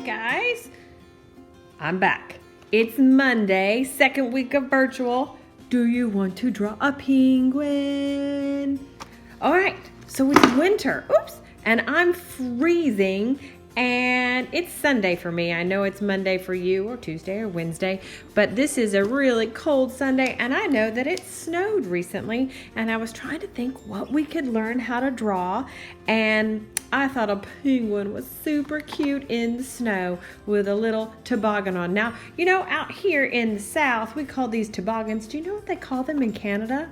guys, I'm back. It's Monday, second week of virtual. Do you want to draw a penguin? All right, so it's winter. Oops, and I'm freezing, and it's Sunday for me. I know it's Monday for you, or Tuesday or Wednesday, but this is a really cold Sunday, and I know that it snowed recently, and I was trying to think what we could learn how to draw, and I thought a penguin was super cute in the snow with a little toboggan on. Now, you know, out here in the South, we call these toboggans. Do you know what they call them in Canada?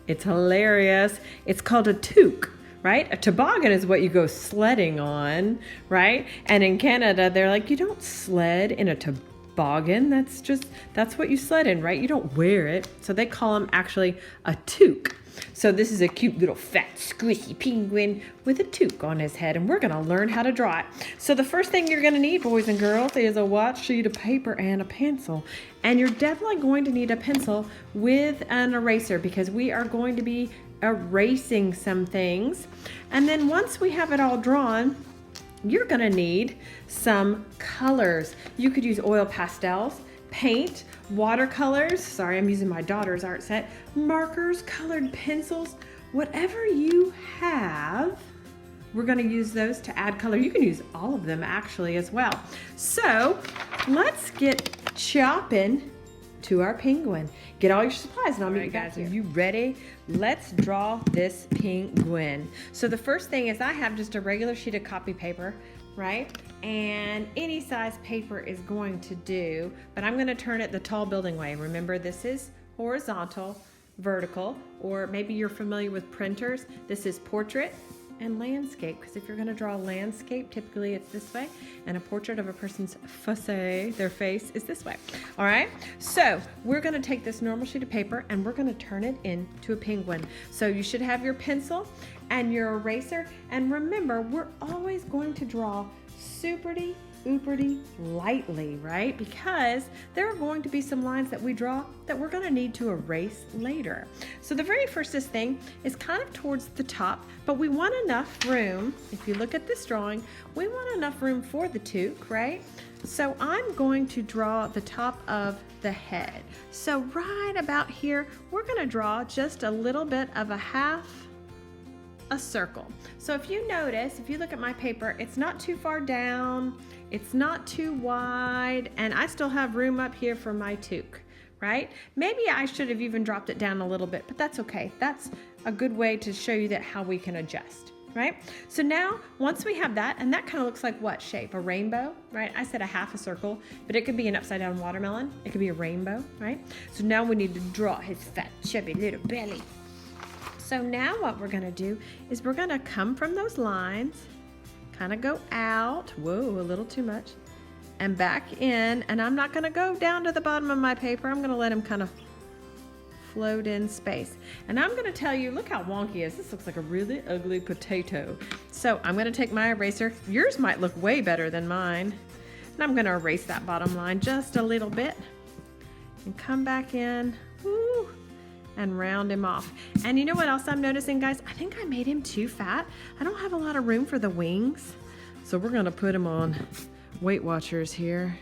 It's hilarious. It's called a toque, right? A toboggan is what you go sledding on, right? And in Canada, they're like, you don't sled in a toboggan. That's what you sled in, right? You don't wear it. So they call them actually a toque. So this is a cute little fat squishy penguin with a toque on his head, and we're going to learn how to draw it. So the first thing you're going to need, boys and girls, is a white sheet of paper and a pencil. And you're definitely going to need a pencil with an eraser because we are going to be erasing some things. And then once we have it all drawn, you're going to need some colors. You could use oil pastels, paint, watercolors, sorry, I'm using my daughter's art set, markers, colored pencils, whatever you have, we're going to use those to add color. You can use all of them actually as well. So let's get chopping to our penguin. Get all your supplies and I'll meet you guys. Are you ready? Let's draw this penguin. So the first thing is I have just a regular sheet of copy paper, right? And any size paper is going to do, but I'm going to turn it the tall building way. Remember, this is horizontal, vertical, or maybe you're familiar with printers. This is portrait and landscape, because if you're going to draw a landscape, typically it's this way, and a portrait of a person's face, their face, is this way. All right, so we're going to take this normal sheet of paper and we're going to turn it into a penguin. So you should have your pencil and your eraser, and remember, we're always going to draw superty ooperty lightly, right? Because there are going to be some lines that we draw that we're going to need to erase later. So the very first thing is kind of towards the top, but we want enough room. If you look at this drawing, we want enough room for the toque, right? So I'm going to draw the top of the head. So right about here, we're going to draw just a little bit of a circle. So if you notice, if you look at my paper, it's not too far down, it's not too wide, and I still have room up here for my toque, right? Maybe I should have even dropped it down a little bit, but that's okay. That's a good way to show you that how we can adjust, right? So now, once we have that, and that kind of looks like what shape? A rainbow, right? I said a half a circle, but it could be an upside down watermelon. It could be a rainbow, right? So now we need to draw his fat, chubby little belly. So now what we're going to do is we're going to come from those lines, kind of go out, whoa, a little too much, and back in, and I'm not going to go down to the bottom of my paper. I'm going to let him kind of float in space. And I'm going to tell you, look how wonky it is. This looks like a really ugly potato. So I'm going to take my eraser. Yours might look way better than mine. And I'm going to erase that bottom line just a little bit and come back in. Woo, and round him off. And you know what else I'm noticing, guys? I think I made him too fat. I don't have a lot of room for the wings. So we're gonna put him on Weight Watchers here.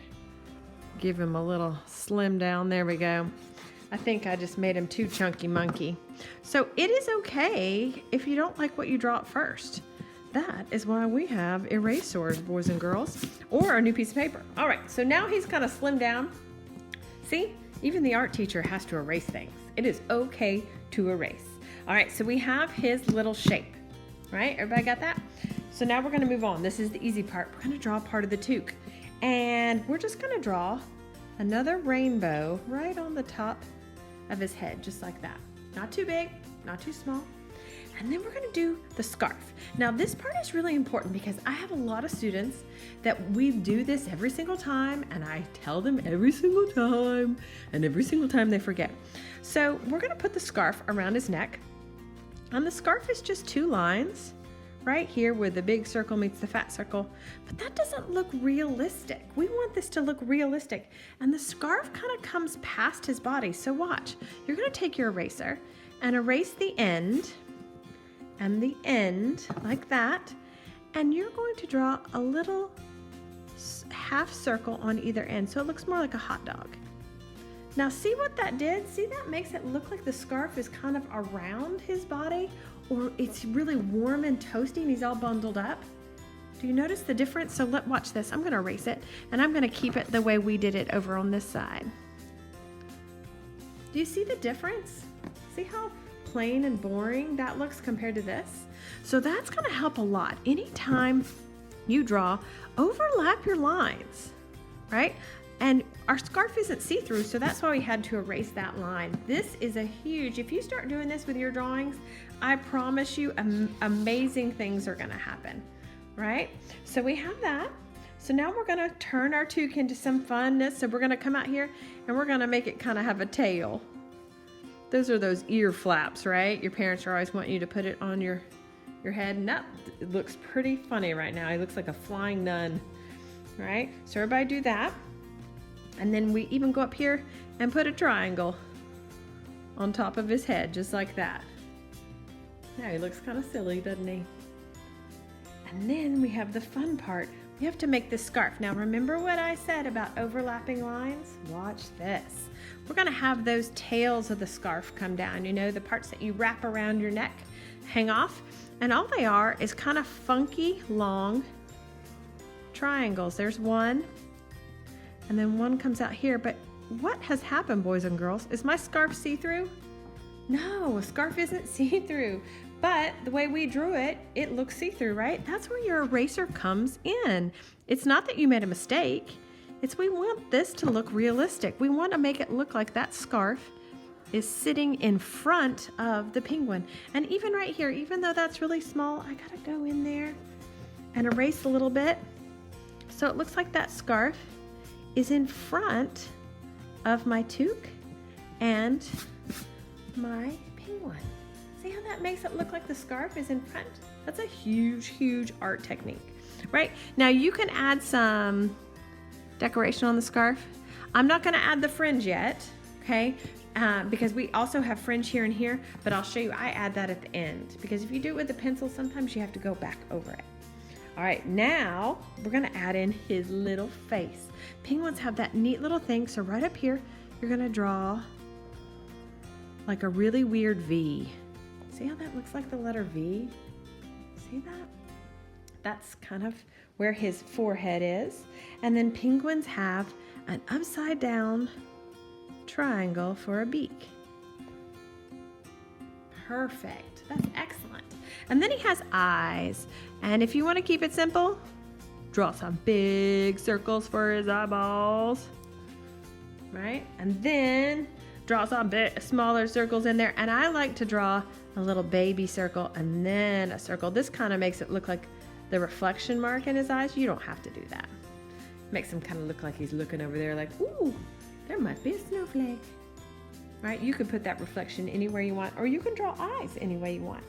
Give him a little slim down. There we go. I think I just made him too chunky monkey. So it is okay if you don't like what you draw at first. That is why we have erasers, boys and girls, or a new piece of paper. All right, so now he's kind of slimmed down. See, even the art teacher has to erase things. It is okay to erase. All right, so we have his little shape, right? Everybody got that? So now we're gonna move on. This is the easy part. We're gonna draw part of the toque. And we're just gonna draw another rainbow right on the top of his head, just like that. Not too big, not too small. And then we're gonna do the scarf. Now this part is really important because I have a lot of students that we do this every single time, and I tell them every single time, and every single time they forget. So we're gonna put the scarf around his neck. And the scarf is just 2 lines right here where the big circle meets the fat circle, but that doesn't look realistic. We want this to look realistic. And the scarf kind of comes past his body. So watch, you're gonna take your eraser and erase the end and the end like that, and you're going to draw a little half circle on either end, so it looks more like a hot dog. Now see what that did? See, that makes it look like the scarf is kind of around his body, or it's really warm and toasty and he's all bundled up. Do you notice the difference? So watch this. I'm gonna erase it and I'm gonna keep it the way we did it over on this side. Do you see the difference? See how plain and boring that looks compared to this? So that's gonna help a lot. Anytime you draw, overlap your lines, right? And our scarf isn't see-through, so that's why we had to erase that line. This is a huge, if you start doing this with your drawings, I promise you amazing things are gonna happen, right? So we have that. So now we're gonna turn our toque into some funness. So we're gonna come out here and we're gonna make it kind of have a tail. Those are those ear flaps, right? Your parents are always wanting you to put it on your head, and that it looks pretty funny right now. He looks like a flying nun, right? So everybody do that. And then we even go up here and put a triangle on top of his head, just like that. Now he looks kind of silly, doesn't he? And then we have the fun part. We have to make this scarf. Now remember what I said about overlapping lines? Watch this. We're gonna have those tails of the scarf come down, you know, the parts that you wrap around your neck, hang off. And all they are is kind of funky, long triangles. There's one. And then one comes out here, but what has happened, boys and girls? Is my scarf see-through? No, a scarf isn't see-through, but the way we drew it, it looks see-through, right? That's where your eraser comes in. It's not that you made a mistake. It's we want this to look realistic. We want to make it look like that scarf is sitting in front of the penguin. And even right here, even though that's really small, I gotta go in there and erase a little bit. So it looks like that scarf is in front of my toque and my penguin. See how that makes it look like the scarf is in front? That's a huge, huge art technique, right? Now you can add some decoration on the scarf. I'm not gonna add the fringe yet, okay? Because we also have fringe here and here, but I'll show you, I add that at the end. Because if you do it with a pencil, sometimes you have to go back over it. All right, now we're gonna add in his little face. Penguins have that neat little thing, so right up here, you're gonna draw like a really weird V. See how that looks like the letter V? See that? That's kind of where his forehead is. And then penguins have an upside down triangle for a beak. Perfect, that's excellent. And then he has eyes. And if you want to keep it simple, draw some big circles for his eyeballs, right? And then draw some smaller circles in there. And I like to draw a little baby circle and then a circle. This kind of makes it look like the reflection mark in his eyes. You don't have to do that. Makes him kind of look like he's looking over there like, ooh, there might be a snowflake, right? You can put that reflection anywhere you want, or you can draw eyes any way you want.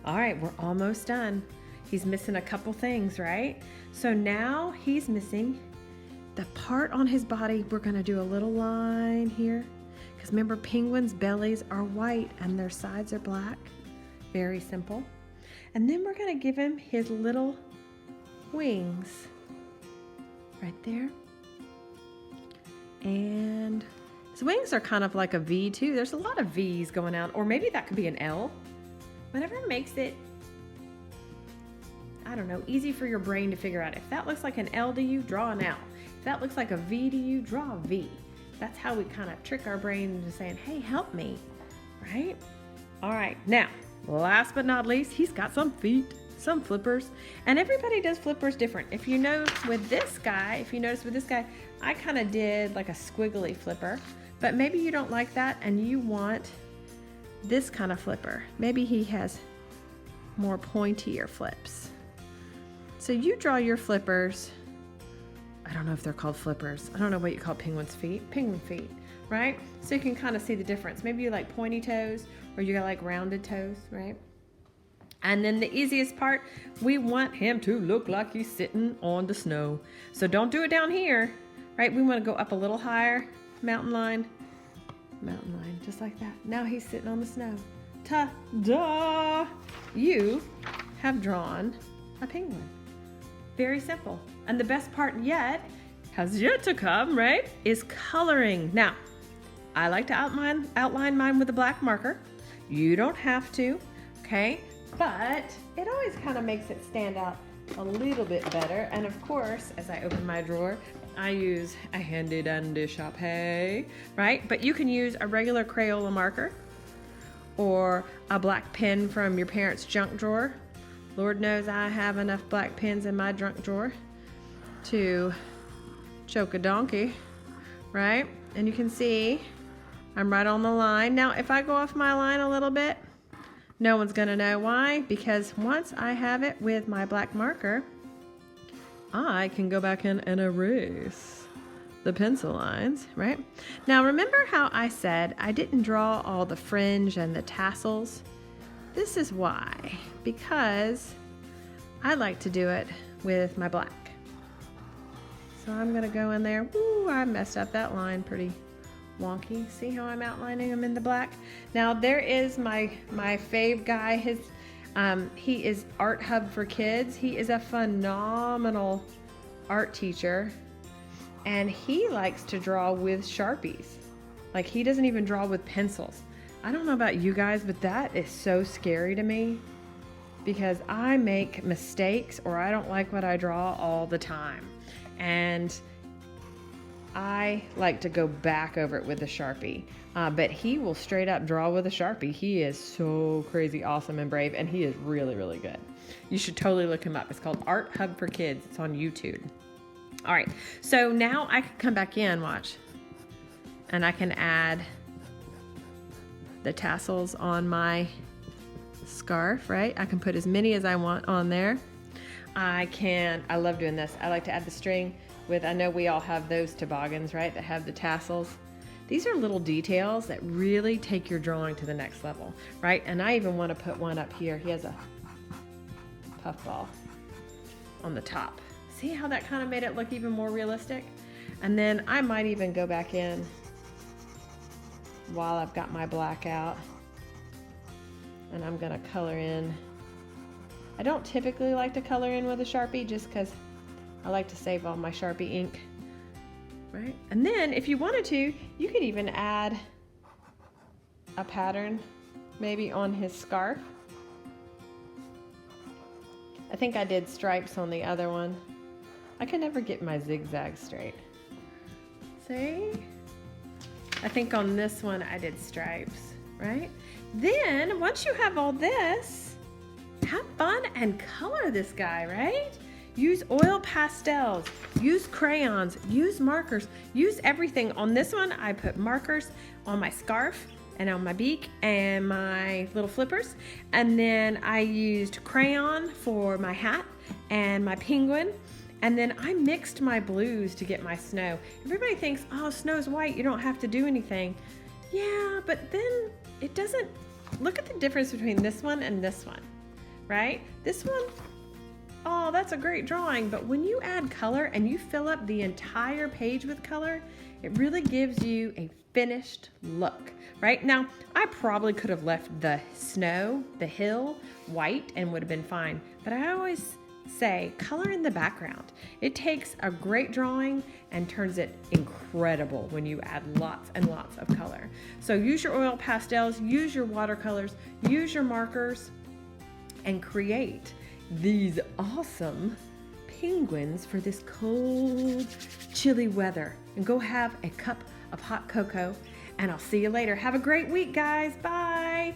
All right, we're almost done. He's missing a couple things, right? So now he's missing the part on his body. We're gonna do a little line here, because remember, penguins' bellies are white and their sides are black. Very simple. And then we're gonna give him his little wings right there. And his wings are kind of like a V too. There's a lot of V's going out, or maybe that could be an L. Whatever makes it, I don't know, easy for your brain to figure out. If that looks like an L to you, draw an L. If that looks like a V to you, draw a V. That's how we kind of trick our brain into saying, hey, help me, right? All right, now, last but not least, he's got some feet, some flippers, and everybody does flippers different. If you notice with this guy, I kind of did like a squiggly flipper, but maybe you don't like that and you want this kind of flipper. Maybe he has more pointier flips. So you draw your flippers. I don't know if they're called flippers. I don't know what you call penguin's feet. Penguin feet, right? So you can kind of see the difference. Maybe you like pointy toes or you got like rounded toes, right? And then the easiest part, we want him to look like he's sitting on the snow. So don't do it down here, right? We want to go up a little higher, mountain line, just like that. Now he's sitting on the snow. Ta-da! You have drawn a penguin. Very simple. And the best part yet has yet to come, right? Is coloring. Now, I like to outline mine with a black marker. You don't have to, okay? But it always kind of makes it stand out a little bit better. And of course, as I open my drawer, I use a handy dandy Sharpie, right? But you can use a regular Crayola marker or a black pen from your parents' junk drawer. Lord knows I have enough black pens in my junk drawer to choke a donkey, right? And you can see I'm right on the line. Now, if I go off my line a little bit, no one's gonna know why, because once I have it with my black marker, I can go back in and erase the pencil lines, right? Now, remember how I said I didn't draw all the fringe and the tassels? This is why, because I like to do it with my black. So I'm gonna go in there. Ooh, I messed up that line pretty wonky. See how I'm outlining them in the black? Now there is my fave guy. He is Art Hub for Kids. He is a phenomenal art teacher, and he likes to draw with Sharpies. Like, he doesn't even draw with pencils. I don't know about you guys, but that is so scary to me because I make mistakes or I don't like what I draw all the time. And I like to go back over it with a Sharpie, but he will straight up draw with a Sharpie. He is so crazy awesome and brave, and he is really, really good. You should totally look him up. It's called Art Hub for Kids. It's on YouTube. All right, so now I can come back in, watch, and I can add the tassels on my scarf, right? I can put as many as I want on there. I love doing this. I like to add the string with, I know we all have those toboggans, right, that have the tassels. These are little details that really take your drawing to the next level, right? And I even want to put one up here. He has a puffball on the top. See how that kind of made it look even more realistic? And then I might even go back in while I've got my black out, and I'm gonna color in. I don't typically like to color in with a Sharpie just because I like to save all my Sharpie ink, right? And then if you wanted to, you could even add a pattern maybe on his scarf. I think I did stripes on the other one. I can never get my zigzag straight. See? I think on this one I did stripes, right? Then once you have all this, have fun and color this guy, right? Use oil pastels, use crayons, use markers, use everything. On this one, I put markers on my scarf and on my beak and my little flippers. And then I used crayon for my hat and my penguin. And then I mixed my blues to get my snow. Everybody thinks, oh, snow's white, you don't have to do anything. Yeah, but then it doesn't. Look at the difference between this one and this one, right? This one, oh, that's a great drawing, but when you add color and you fill up the entire page with color, it really gives you a finished look, right? Now, I probably could have left the snow, the hill, white and would have been fine, but I always say color in the background. It takes a great drawing and turns it incredible when you add lots and lots of color. So use your oil pastels, use your watercolors, use your markers, and create these awesome penguins for this cold, chilly weather. And go have a cup of hot cocoa, and I'll see you later. Have a great week, guys. Bye.